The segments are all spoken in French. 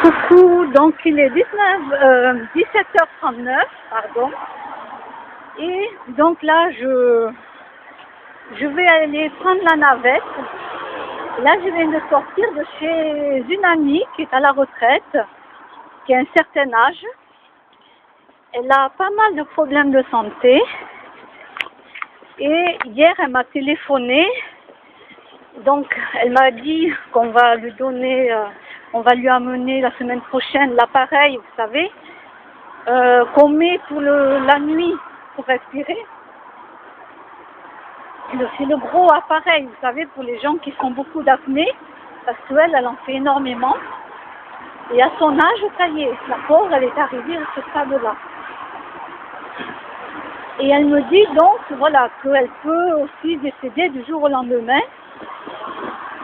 Coucou, donc il est 17h39, pardon. Et donc là, je vais aller prendre la navette. Là, je viens de sortir de chez une amie qui est à la retraite, qui a un certain âge. Elle a pas mal de problèmes de santé. Et hier, elle m'a téléphoné. Donc, elle m'a dit qu'on va lui donner, on va lui amener la semaine prochaine l'appareil, vous savez, qu'on met pour la nuit pour respirer. C'est le gros appareil, vous savez, pour les gens qui font beaucoup d'apnée, parce qu'elle, elle en fait énormément. Et à son âge, ça y est, la pauvre, elle est arrivée à ce stade-là. Et elle me dit donc, voilà, qu'elle peut aussi décéder du jour au lendemain.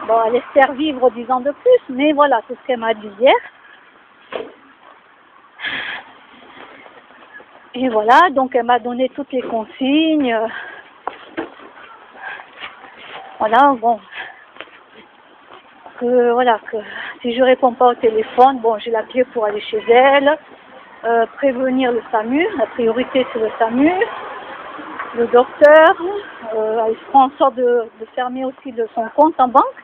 Bon, elle espère vivre 10 ans de plus, mais voilà, c'est ce qu'elle m'a dit hier. Et voilà, donc elle m'a donné toutes les consignes. Voilà, bon. Que si je réponds pas au téléphone, bon, j'ai la clé pour aller chez elle. Prévenir le SAMU, la priorité c'est le SAMU. Le docteur, il fera en sorte de fermer aussi de son compte en banque,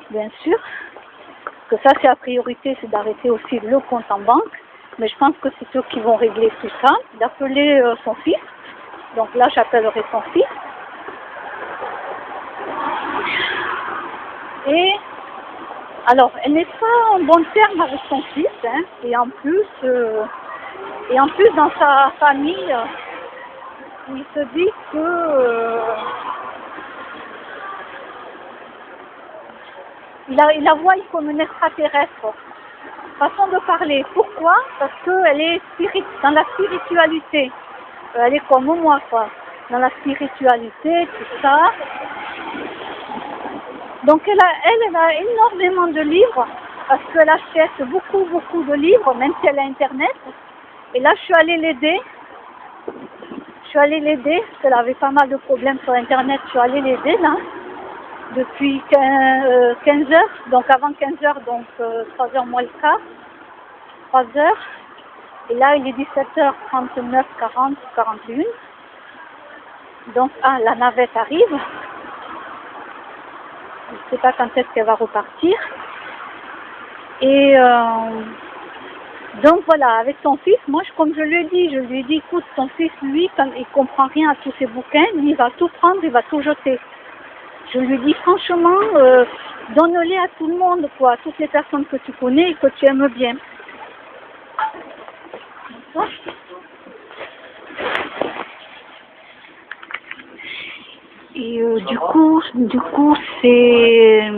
bien sûr. Que ça, c'est la priorité, c'est d'arrêter aussi le compte en banque. Mais je pense que c'est eux qui vont régler tout ça, d'appeler son fils. Donc là, j'appellerai son fils. Et alors, elle n'est pas en bon terme avec son fils, hein, et en plus, dans sa famille, il se dit que il la voit comme une extraterrestre. Façon de parler. Pourquoi? Parce qu'elle est dans la spiritualité. Elle est comme moi, quoi. Dans la spiritualité, tout ça. Donc elle a énormément de livres, parce qu'elle achète beaucoup de livres, même si elle a Internet. Et là, je suis allée l'aider. Parce qu'elle avait pas mal de problèmes sur Internet. Je suis allée l'aider, là, depuis 15 heures. Donc avant 15 heures, donc 3 heures moins le quart. 3 heures. Et là, il est 17h39, 40, 41. Donc, la navette arrive. Je ne sais pas quand est-ce qu'elle va repartir. Et donc voilà, avec son fils, moi, comme je lui ai dit, écoute, ton fils, lui, quand il comprend rien à tous ces bouquins, lui, il va tout prendre, il va tout jeter. Je lui ai dit, franchement, donne-les à tout le monde, quoi, à toutes les personnes que tu connais et que tu aimes bien. Et du coup, c'est...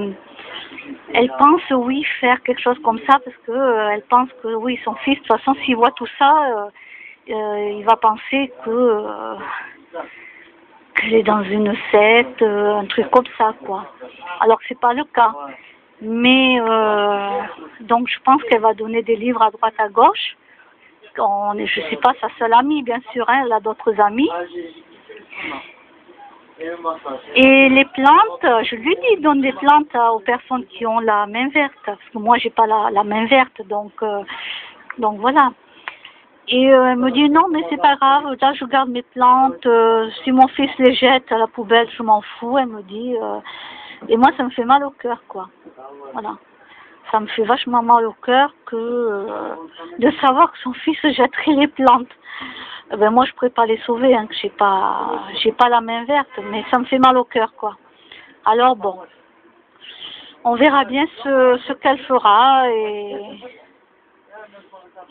Elle pense, oui, faire quelque chose comme ça, parce que elle pense que, oui, son fils, de toute façon, s'il voit tout ça, il va penser qu'elle est dans une secte, un truc comme ça, quoi. Alors que c'est pas le cas. Mais, donc, je pense qu'elle va donner des livres à droite, à gauche. Je sais pas sa seule amie, bien sûr, hein, elle a d'autres amis. Et les plantes, je lui dis, donne des plantes aux personnes qui ont la main verte, parce que moi j'ai pas la main verte, donc voilà. Et elle me dit non, mais c'est pas grave, là je garde mes plantes, si mon fils les jette à la poubelle, je m'en fous, elle me dit. Et moi ça me fait mal au cœur, quoi. Voilà. Ça me fait vachement mal au cœur de savoir que son fils jetterait les plantes. Ben moi je pourrais pas les sauver, hein, que j'ai pas la main verte, mais ça me fait mal au cœur, quoi. Alors bon, on verra bien ce qu'elle fera,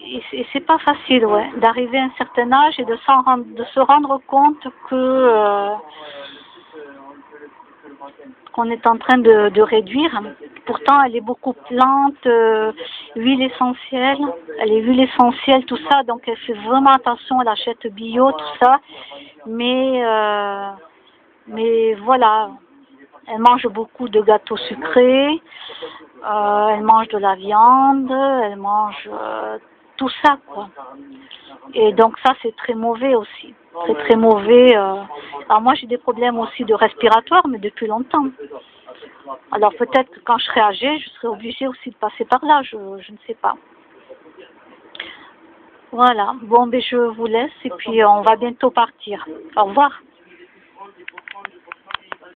et c'est pas facile, ouais, d'arriver à un certain âge et de se rendre compte qu'on est en train de réduire. Pourtant, elle est beaucoup plante, huile essentielle, tout ça, donc elle fait vraiment attention, elle achète bio, tout ça, mais voilà, elle mange beaucoup de gâteaux sucrés, elle mange de la viande, elle mange tout ça, quoi. Et donc ça, c'est très mauvais aussi, très mauvais. Alors moi, j'ai des problèmes aussi de respiratoire, mais depuis longtemps. Alors peut-être que quand je serai âgée, je serai obligée aussi de passer par là, je ne sais pas. Voilà, bon, ben je vous laisse et puis on va bientôt partir. Au revoir.